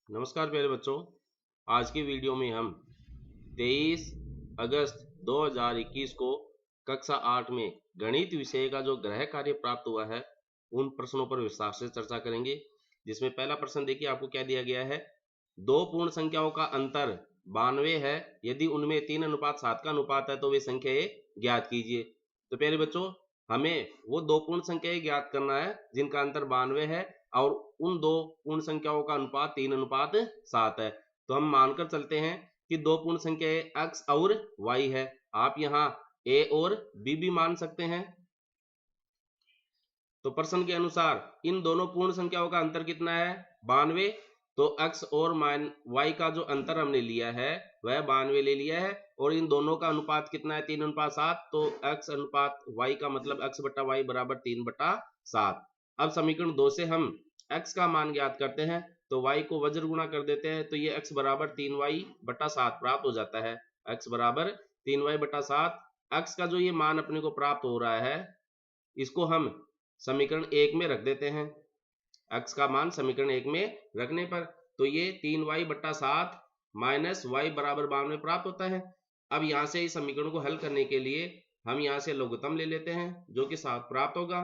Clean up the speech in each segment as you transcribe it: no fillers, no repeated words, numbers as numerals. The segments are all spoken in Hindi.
नमस्कार प्यारे बच्चों, आज की वीडियो में हम 23 अगस्त 2021 को कक्षा 8 में गणित विषय का जो गृह कार्य प्राप्त हुआ है उन प्रश्नों पर विस्तार से चर्चा करेंगे। जिसमें पहला प्रश्न देखिए, आपको क्या दिया गया है। दो पूर्ण संख्याओं का अंतर 92 है, यदि उनमें 3:7 का अनुपात है तो वे संख्याएं ज्ञात कीजिए। तो प्यारे बच्चों, हमें वो दो पूर्ण संख्याएं ज्ञात करना है जिनका अंतर 92 है और उन दो पूर्ण संख्याओं का अनुपात 3:7 है। तो हम मानकर चलते हैं कि दो पूर्ण संख्याएं x और y है। आप यहाँ a और b भी मान सकते हैं। तो प्रश्न के अनुसार इन दोनों पूर्ण संख्याओं का अंतर कितना है, 92। तो x और y का जो अंतर हमने लिया है वह 92 ले लिया है और इन दोनों का अनुपात कितना है, 3:7। तो x अनुपात y का मतलब x बटा y बराबर 3/7। अब समीकरण 2 से हम x का मान ज्ञात करते हैं तो y को वज्र गुणा कर देते हैं तो ये x बराबर 3y/7 प्राप्त हो जाता है। x बराबर 3y/7। x का जो ये मान अपने को प्राप्त हो रहा है इसको हम समीकरण 1 में रख देते हैं। x का मान समीकरण 1 में रखने पर तो ये 3y/7 माइनस y बराबर 92 प्राप्त होता है। अब यहाँ से इस समीकरण को हल करने के लिए हम यहाँ से लघुत्तम ले लेते हैं जो कि 7 प्राप्त होगा।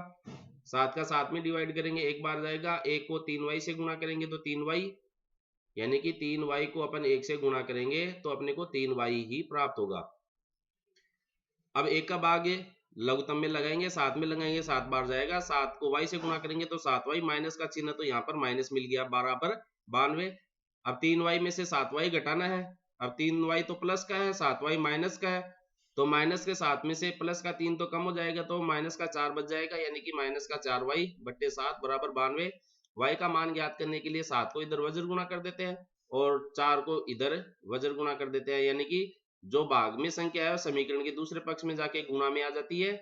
7 का 7 में डिवाइड करेंगे, एक बार जाएगा। 1 को 3y से गुणा करेंगे तो 3y, यानी कि 3y को अपन 1 से गुणा करेंगे तो अपने को 3y ही प्राप्त होगा। अब 1 का भाग लघुत्तम में लगाएंगे, 7 में लगाएंगे, 7 बार जाएगा। 7 को y से गुणा करेंगे तो 7y, माइनस का चिन्ह तो यहाँ पर माइनस मिल गया, बराबर 92। अब 3y में से 7y घटाना है। अब 3y तो प्लस का है, 7y माइनस का है, तो माइनस के 7 में से प्लस का 3 तो कम हो जाएगा तो माइनस का 4 बच जाएगा, यानी कि माइनस का 4y/7 बराबर 92। y का मान ज्ञात करने के लिए 7 को इधर वज्र गुणा कर देते हैं और 4 को इधर वज्र गुणा कर देते हैं, यानी कि जो भाग में संख्या है समीकरण के दूसरे पक्ष में जाके गुणा में आ जाती है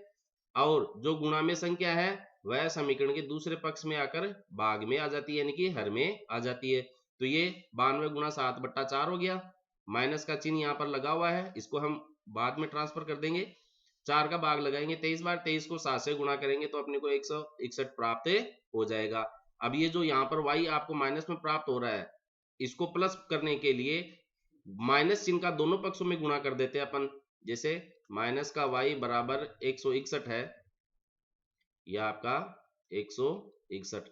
और जो गुणा में संख्या है वह समीकरण के दूसरे पक्ष में आकर भाग में आ जाती है, यानी कि हर में आ जाती है। तो ये 92 गुणा 7/4 हो गया। माइनस का चिन्ह यहाँ पर लगा हुआ है, इसको हम बाद में ट्रांसफर कर देंगे। 4 का भाग लगाएंगे 23 बार, 23 को 7 से गुणा करेंगे तो अपने को 161 प्राप्त हो जाएगा। अब ये जो यहाँ पर y आपको माइनस में प्राप्त हो रहा है इसको प्लस करने के लिए माइनस चिन्ह का दोनों पक्षों में गुणा कर देते हैं अपन। जैसे माइनस का y बराबर 161 है, यह आपका 161,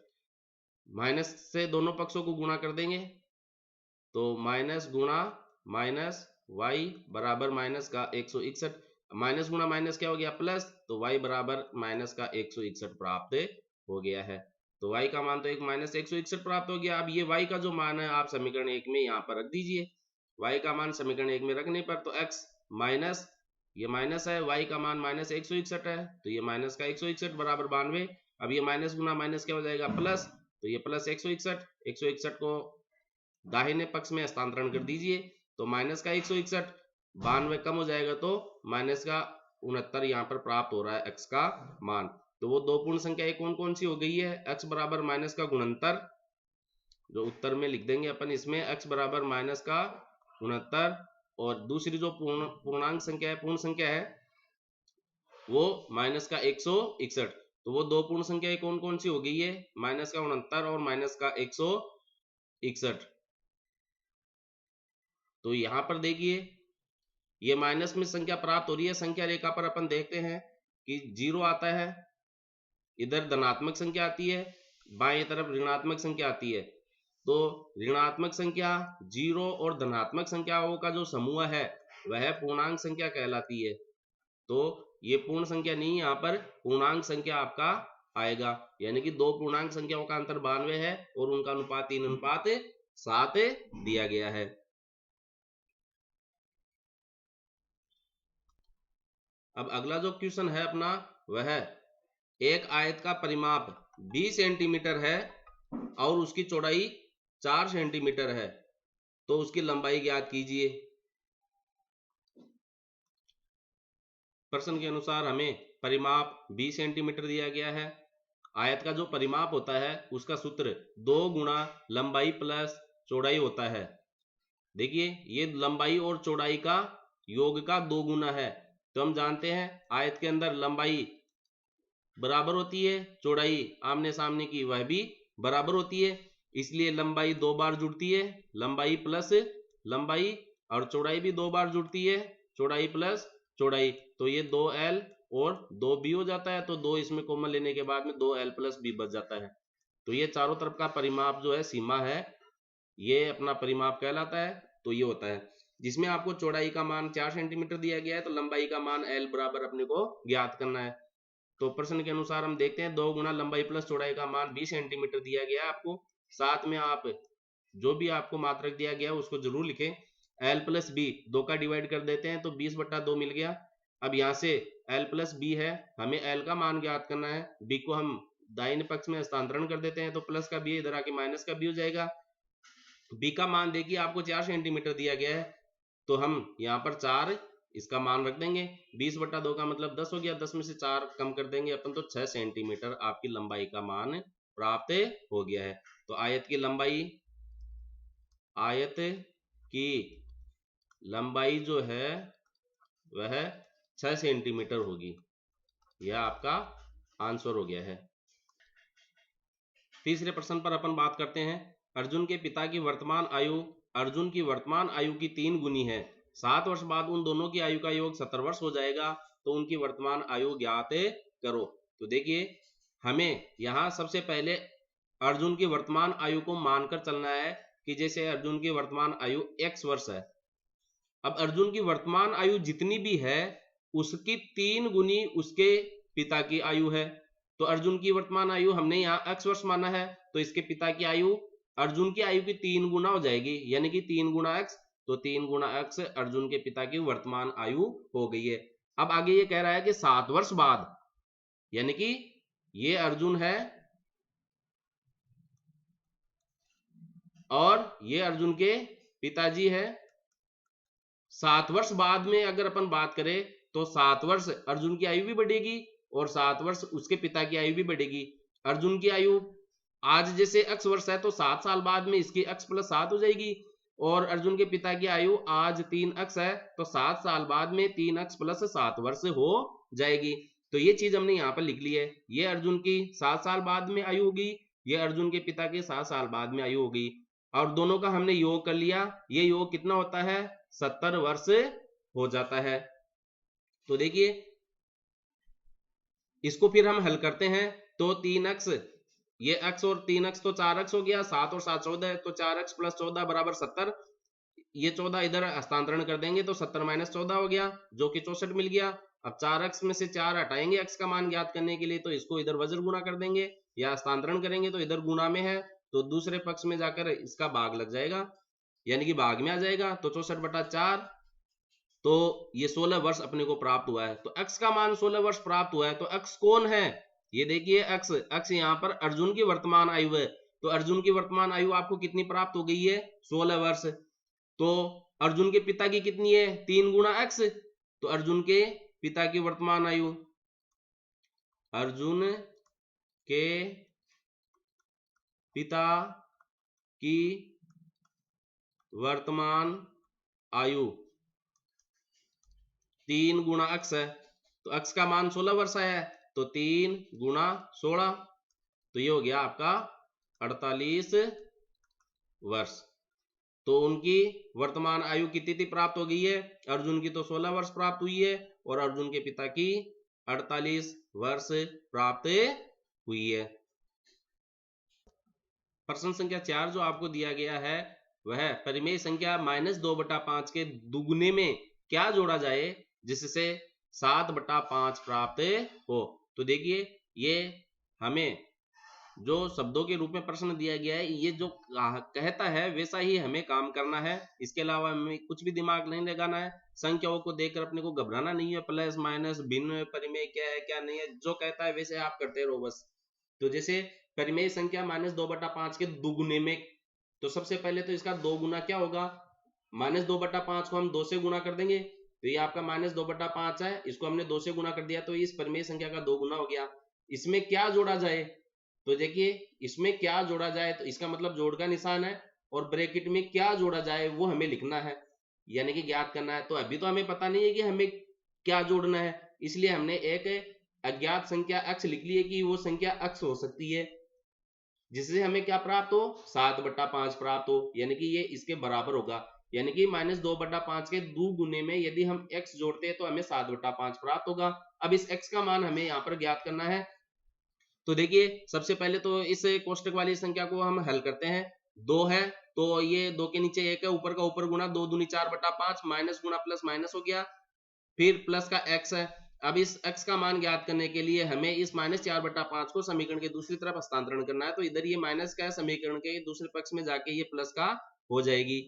माइनस से दोनों पक्षों को गुणा कर देंगे तो माइनस गुणा माइनस y बराबर माइनस का 161, माइनस गुणा माइनस क्या हो गया, प्लस, तो y बराबर माइनस का 161 प्राप्त हो गया है। तो y का मान तो एक माइनस 161 प्राप्त हो गया। अब ये y का जो मान है आप समीकरण 1 में यहाँ पर रख दीजिए। y का मान समीकरण 1 में रखने पर तो x माइनस, ये माइनस है, y का मान माइनस 161 है तो ये माइनस का 161 बराबर 92। अब ये माइनस गुना माइनस क्या हो जाएगा, प्लस, तो ये प्लस 161 को दाहिने पक्ष में हस्तांतरण कर दीजिए तो माइनस का 161, 92 कम हो जाएगा तो माइनस का 69 यहाँ पर प्राप्त हो रहा है x का मान। तो वो दो पूर्ण संख्या कौन कौन सी हो गई है, x बराबर माइनस का गुणनतर, जो उत्तर में लिख देंगे अपन इसमें x बराबर माइनस का 69, और दूसरी जो पूर्णांक संख्या है, पूर्ण संख्या है, वो माइनस का 161। तो वो दो पूर्ण संख्या कौन कौन सी हो गई है, माइनस का 69 और माइनस का 161। तो यहां पर देखिए ये माइनस में संख्या प्राप्त हो रही है। संख्या रेखा पर अपन देखते हैं कि 0 आता है, इधर धनात्मक संख्या आती है, बाएं तरफ ऋणात्मक संख्या आती है। तो ऋणात्मक संख्या 0 और धनात्मक संख्याओं का जो समूह है वह पूर्णांक संख्या कहलाती है। तो ये पूर्ण संख्या नहीं, यहाँ पर पूर्णांक संख्या आपका आएगा, यानी कि दो पूर्णांक संख्याओं का अंतर 92 है और उनका अनुपात 3:7 दिया गया है। अब अगला जो क्वेश्चन है अपना वह एक आयत का परिमाप 20 सेंटीमीटर है और उसकी चौड़ाई 4 सेंटीमीटर है, तो उसकी लंबाई ज्ञात कीजिए। प्रश्न के अनुसार हमें परिमाप 20 सेंटीमीटर दिया गया है। आयत का जो परिमाप होता है उसका सूत्र 2 गुणा लंबाई प्लस चौड़ाई होता है। देखिए ये लंबाई और चौड़ाई का योग का 2 गुना है। तो हम जानते हैं आयत के अंदर लंबाई बराबर होती है, चौड़ाई आमने सामने की वह भी बराबर होती है। इसलिए लंबाई 2 बार जुड़ती है, लंबाई प्लस लंबाई, और चौड़ाई भी 2 बार जुड़ती है, चौड़ाई प्लस चौड़ाई। तो ये 2l और 2b हो जाता है, तो 2 इसमें कॉमन लेने के बाद में 2l प्लस b बच जाता है। तो ये चारों तरफ का परिमाप जो है, सीमा है, ये अपना परिमाप कहलाता है। तो ये होता है जिसमें आपको चौड़ाई का मान 4 सेंटीमीटर दिया गया है, तो लंबाई का मान l बराबर अपने को ज्ञात करना है। तो प्रश्न के अनुसार हम देखते हैं 2 गुना लंबाई प्लस चौड़ाई का मान 20 सेंटीमीटर दिया गया है आपको। साथ में आप जो भी आपको मात्रक दिया गया है उसको जरूर लिखें। l प्लस बी 2 का डिवाइड कर देते हैं तो 20/2 मिल गया। अब यहाँ से l प्लस बी है, हमें l का मान ज्ञात करना है, b को हम दाहिने पक्ष में हस्तांतरण कर देते हैं, तो प्लस का b इधर आके माइनस का b हो जाएगा। b का मान देखिए आपको 4 सेंटीमीटर दिया गया है, तो हम यहाँ पर 4 इसका मान रख देंगे। 20/2 का मतलब 10 हो गया, 10 में से 4 कम कर देंगे अपन तो 6 सेंटीमीटर आपकी लंबाई का मान प्राप्त हो गया है। तो आयत की लंबाई जो है वह 6 सेंटीमीटर होगी। यह आपका आंसर हो गया है। तीसरे प्रश्न पर अपन बात करते हैं। अर्जुन के पिता की वर्तमान आयु अर्जुन की वर्तमान आयु की 3 गुनी है। 7 वर्ष बाद उन दोनों की आयु का योग 70 वर्ष हो जाएगा, तो उनकी वर्तमान आयु ज्ञात करो। तो देखिए हमें यहाँ सबसे पहले अर्जुन की वर्तमान आयु को मानकर चलना है कि जैसे अर्जुन की वर्तमान आयु x वर्ष है। अब अर्जुन की वर्तमान आयु जितनी भी है उसकी 3 गुनी उसके पिता की आयु है। तो अर्जुन की वर्तमान आयु हमने यहाँ x वर्ष माना है, तो इसके पिता की आयु अर्जुन की आयु की 3 गुना हो जाएगी, यानी कि 3 गुना x। तो 3 गुना x अर्जुन के पिता की वर्तमान आयु हो गई है। अब आगे ये कह रहा है कि 7 वर्ष बाद, यानी कि ये अर्जुन है और ये अर्जुन के पिताजी है। 7 वर्ष बाद में अगर अपन बात करें तो 7 वर्ष अर्जुन की आयु भी बढ़ेगी और 7 वर्ष उसके पिता की आयु भी बढ़ेगी। अर्जुन की आयु आज जैसे x वर्ष है, तो 7 साल बाद में इसकी x प्लस 7 हो जाएगी, और अर्जुन के पिता की आयु आज 3x है, तो 7 साल बाद में 3x प्लस 7 वर्ष हो जाएगी। तो ये चीज हमने यहाँ पर लिख ली है। ये अर्जुन की 7 साल बाद में आयु होगी, ये अर्जुन के पिता के 7 साल बाद में आयु होगी, और दोनों का हमने योग कर लिया। ये योग कितना होता है? 70 वर्ष हो जाता है। तो देखिए इसको फिर हम हल करते हैं, तो 3x, ये x और 3x तो 4x हो गया, 7 और 7 14, तो 4x प्लस 14 बराबर 70। ये 14 इधर हस्तांतरण कर देंगे तो 70 माइनस 14 हो गया, जो कि 64 मिल गया। अब 4x में से 4 हटाएंगे x का मान ज्ञात करने के लिए, तो इसको इधर वज्र गुना कर देंगे या हस्तांतरण करेंगे, तो इधर गुना में है तो दूसरे पक्ष में जाकर इसका भाग लग जाएगा, यानी कि भाग में आ जाएगा। तो 64/4, तो ये 16 वर्ष अपने को प्राप्त हुआ है। तो x का मान 16 वर्ष प्राप्त हुआ है। तो x कौन है? ये देखिए x यहाँ पर अर्जुन की वर्तमान आयु है। तो अर्जुन की वर्तमान आयु आपको कितनी प्राप्त हो गई है? 16 वर्ष। तो अर्जुन के पिता की कितनी है? 3 गुना x। तो अर्जुन के पिता की वर्तमान आयु, अर्जुन के पिता की वर्तमान आयु 3 गुना x है, तो x का मान 16 वर्ष है, तो 3 गुना 16, तो ये हो गया आपका 48 वर्ष। तो उनकी वर्तमान आयु कितनी प्राप्त हो गई है? अर्जुन की तो 16 वर्ष प्राप्त हुई है और अर्जुन के पिता की 48 वर्ष प्राप्त हुई है। प्रश्न संख्या 4 जो आपको दिया गया है वह परिमेय संख्या -2/5 के दुगुने में क्या जोड़ा जाए जिससे 7/5 प्राप्त हो। तो देखिए ये हमें जो शब्दों के रूप में प्रश्न दिया गया है, ये जो कहता है वैसा ही हमें काम करना है, इसके अलावा हमें कुछ भी दिमाग नहीं लगाना है। संख्याओं को देखकर अपने को घबराना नहीं है, प्लस माइनस भिन्न परिमेय क्या है क्या नहीं है, जो कहता है वैसे आप करते रहो बस। तो जैसे परिमेय संख्या -2/5 के दुगुने में, तो सबसे पहले तो इसका 2 गुना क्या होगा? -2/5 को हम 2 से गुना कर देंगे, तो ये आपका -2/5 है, इसको हमने 2 से गुना कर दिया, तो इस परिमेय संख्या का 2 गुना हो गया। इसमें क्या जोड़ा जाए? तो देखिए इसमें क्या जोड़ा जाए, तो इसका मतलब जोड़ का निशान है, और ब्रैकेट में क्या जोड़ा जाए वो हमें लिखना है, यानी कि ज्ञात करना है। तो अभी तो हमें पता नहीं है कि हमें क्या जोड़ना है, इसलिए हमने एक अज्ञात संख्या x लिख ली है कि वो संख्या x हो सकती है। जिससे हमें क्या प्राप्त हो, 7/5 प्राप्त हो, यानी कि ये इसके बराबर होगा। यानी कि -2/5 के दुगुने में यदि हम x जोड़ते हैं तो हमें 7/5 प्राप्त होगा। अब इस x का मान हमें यहाँ पर ज्ञात करना है। तो देखिए सबसे पहले तो इस कोष्टक वाली संख्या को हम हल करते हैं। 2 है तो ये 2 के नीचे 1 है, ऊपर का ऊपर गुणा, 2 दूनी 4/5, माइनस गुणा प्लस माइनस हो गया, फिर प्लस का x है। अब इस x का मान ज्ञात करने के लिए हमें इस -4/5 को समीकरण के दूसरी तरफ हस्तांतरण करना है। तो इधर ये माइनस का है, समीकरण के दूसरे पक्ष में जाके ये प्लस का हो जाएगी।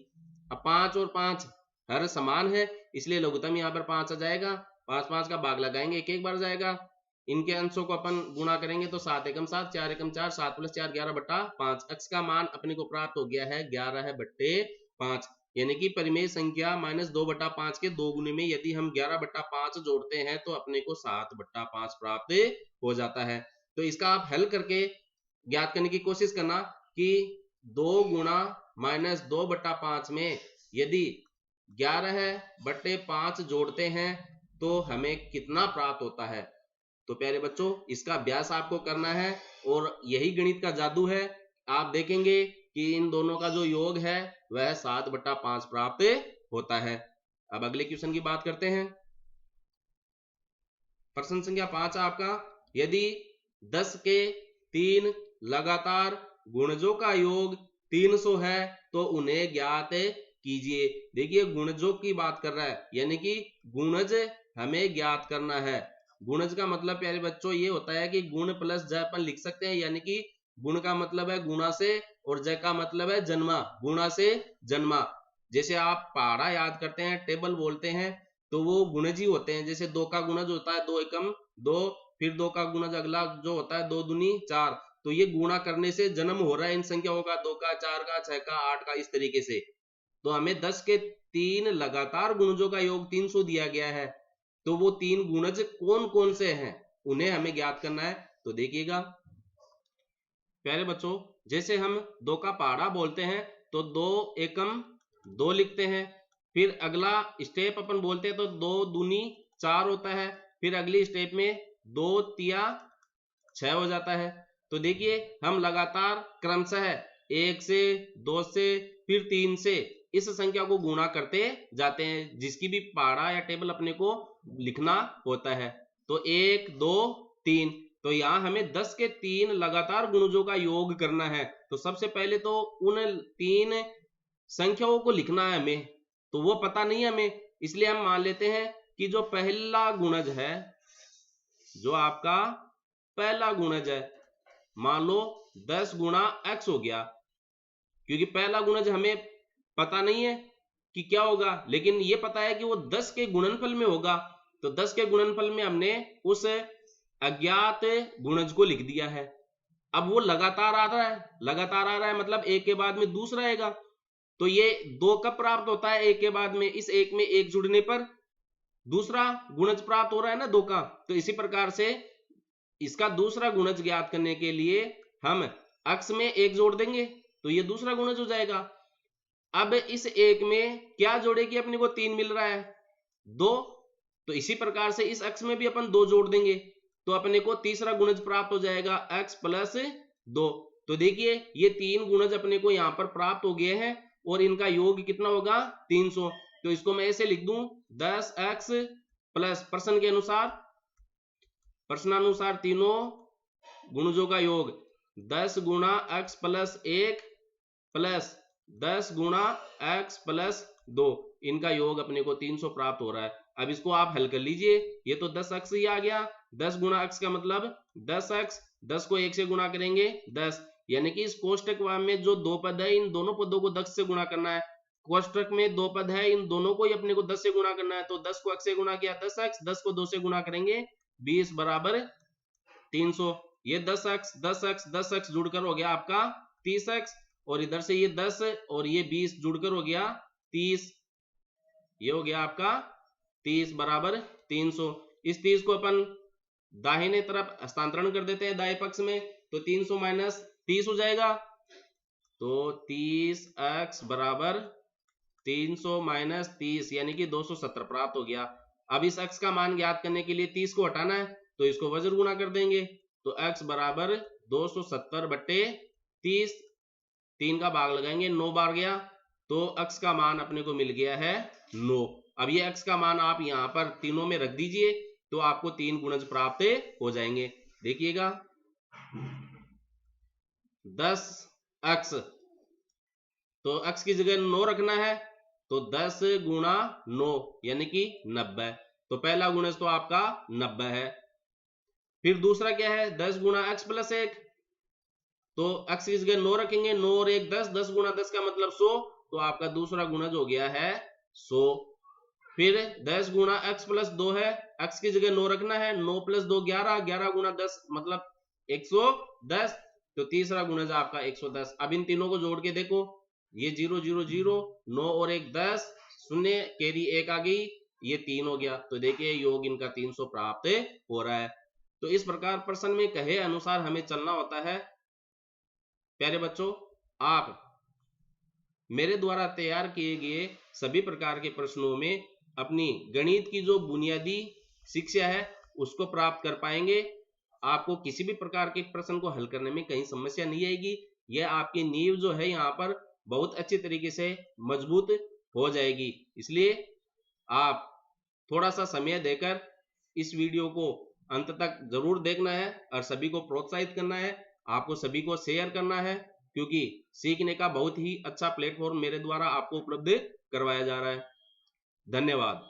अब 5 और 5 हर समान है, इसलिए लघुत्तम यहाँ पर 5 आ जाएगा। 5 5 का भाग लगाएंगे, एक एक बार जाएगा। इनके अंशों को अपन गुणा करेंगे तो 7 एकम 7, 4 एकम 4, 7 + 4 11/5। x का मान अपने को प्राप्त हो गया है 11/5, यानी कि परिमेय संख्या -2/5 के दोगुने में यदि हम 11/5 जोड़ते हैं तो अपने को 7/5 प्राप्त हो जाता है। तो इसका आप हल करके ज्ञात करने की कोशिश करना कि 2 गुणा -2/5 में यदि 11/5 जोड़ते हैं तो हमें कितना प्राप्त होता है। तो प्यारे बच्चों इसका अभ्यास आपको करना है और यही गणित का जादू है। आप देखेंगे कि इन दोनों का जो योग है वह 7/5 प्राप्त होता है। अब अगले क्वेश्चन की बात करते हैं। प्रश्न संख्या 5 आपका, यदि 10 के 3 लगातार गुणजों का योग 300 है तो उन्हें ज्ञात कीजिए। देखिए गुणजों की बात कर रहा है, यानी कि गुणज हमें ज्ञात करना है। गुणज का मतलब प्यारे बच्चों ये होता है कि गुण प्लस ज अपन लिख सकते हैं, यानी कि गुण का मतलब है गुणा से और ज का मतलब है जन्मा, गुणा से जन्मा। जैसे आप पहाड़ा याद करते हैं, टेबल बोलते हैं, तो वो गुणज ही होते हैं। जैसे 2 का गुणज होता है 2 एकम 2, फिर 2 का गुणज अगला जो होता है 2 दूनी 4। तो ये गुणा करने से जन्म हो रहा है इन संख्याओं का, 2 का 4 का 6 का 8 का, इस तरीके से। तो हमें 10 के 3 लगातार गुणजों का योग 300 दिया गया है, तो वो 3 गुणज कौन कौन से हैं उन्हें हमें ज्ञात करना है। तो देखिएगा प्यारे बच्चों, जैसे हम 2 का पहाड़ा बोलते हैं तो 2 एकम 2 लिखते हैं, फिर अगला स्टेप अपन बोलते हैं तो 2 दूनी 4 होता है, फिर अगली स्टेप में 2 तिया 6 हो जाता है। तो देखिए हम लगातार क्रमशः 1 से 2 से फिर 3 से इस संख्या को गुणा करते जाते हैं, जिसकी भी पहाड़ा या टेबल अपने को लिखना होता है। तो 1 2 3, तो यहाँ हमें 10 के 3 लगातार गुणजों का योग करना है। तो सबसे पहले तो उन 3 संख्याओं को लिखना है हमें, तो वो पता नहीं है हमें, इसलिए हम मान लेते हैं कि जो पहला गुणज है, जो आपका पहला गुणज है, मान लो 10 गुणा x हो गया, क्योंकि पहला गुणज हमें पता नहीं है कि क्या होगा, लेकिन ये पता है कि वो 10 के गुणनफल में होगा। तो 10 के गुणनफल में हमने उस अज्ञात गुणज को लिख दिया है। अब वो लगातार आ रहा है, लगातार आ रहा है मतलब एक के बाद में दूसरा आएगा। तो ये 2 कब प्राप्त होता है, एक के बाद में, इस एक में एक जुड़ने पर दूसरा गुणज प्राप्त हो रहा है ना 2 का। तो इसी प्रकार से इसका दूसरा गुणज ज्ञात करने के लिए हम अक्ष में एक जोड़ देंगे तो ये दूसरा गुणज हो जाएगा। अब इस एक में क्या जोड़ेगी, अपने को 3 मिल रहा है 2, तो इसी प्रकार से इस अक्ष में भी अपन 2 जोड़ देंगे तो अपने को तीसरा गुणज प्राप्त हो जाएगा x + 2। तो देखिए ये 3 गुणज अपने को यहाँ पर प्राप्त हो गए हैं और इनका योग कितना होगा 300। तो इसको मैं ऐसे लिख दूं 10x प्लस प्रश्न के अनुसार, प्रश्नानुसार तीनों गुणजों का योग 10 गुणा x + 1 प्लस 10 गुणा x + 2, इनका योग अपने को 300 प्राप्त हो रहा है। अब इसको आप हल कर लीजिए, ये तो 10x ही आ गया। 10 गुणा x का मतलब 10x, 10 को 1 से गुणा करेंगे 10, यानी कि इस कोष्टक में जो 2 पद है इन दोनों पदों को 10 से गुणा करना है। कोष्टक में 2 पद है, इन दोनों को ही अपने को 10 से गुणा करना है। तो 10 को x से गुणा किया 10x, 10 को 2 से गुणा करेंगे 20 = 300। ये 10x 10x 10x जुड़कर हो गया आपका 30x, और इधर से ये 10 और ये 20 जुड़कर हो गया 30, ये हो गया आपका 30 = 300। इस 30 को अपन दाहिने तरफ हस्तांतरण कर देते हैं दाएं पक्ष में, तो 300 - 30 हो जाएगा। तो 30x = 300 - 30 यानी कि 270 प्राप्त हो गया। अब इस x का मान ज्ञात करने के लिए 30 को हटाना है तो इसको वज्र गुणा कर देंगे, तो x = 270/30। 30, 3 का भाग लगाएंगे, 9 बार गया, तो x का मान अपने को मिल गया है 9। अब ये x का मान आप यहां पर तीनों में रख दीजिए तो आपको 3 गुणज प्राप्त हो जाएंगे। देखिएगा 10x, तो x की जगह 9 रखना है, तो 10 गुणा 9 यानी कि 90। तो पहला गुणज तो आपका 90 है। फिर दूसरा क्या है, 10 गुणा x प्लस 1, तो x की जगह 9 रखेंगे, 9 और 1 10, 10 गुणा 10 का मतलब 100, तो आपका दूसरा गुणज हो गया है 100। फिर 10 गुणा x प्लस 2 है, x की जगह 9 रखना है, 9 प्लस 2 11, 11 गुणा 10 मतलब 110, तो तीसरा गुणज आपका 110। अब इन तीनों को जोड़ के देखो, ये 0 0 0, 9 और 1 10, शून्य कैरी 1 आ गई, ये 3 हो गया। तो देखिए योग इनका 300 प्राप्त हो रहा है। तो इस प्रकार प्रश्न में कहे अनुसार हमें चलना होता है। प्यारे बच्चों, आप मेरे द्वारा तैयार किए गए सभी प्रकार के प्रश्नों में अपनी गणित की जो बुनियादी शिक्षा है उसको प्राप्त कर पाएंगे। आपको किसी भी प्रकार के प्रश्न को हल करने में कहीं समस्या नहीं आएगी। यह आपकी नींव जो है यहाँ पर बहुत अच्छी तरीके से मजबूत हो जाएगी। इसलिए आप थोड़ा सा समय देकर इस वीडियो को अंत तक जरूर देखना है और सभी को प्रोत्साहित करना है, आपको सभी को शेयर करना है, क्योंकि सीखने का बहुत ही अच्छा प्लेटफॉर्म मेरे द्वारा आपको उपलब्ध करवाया जा रहा है। धन्यवाद।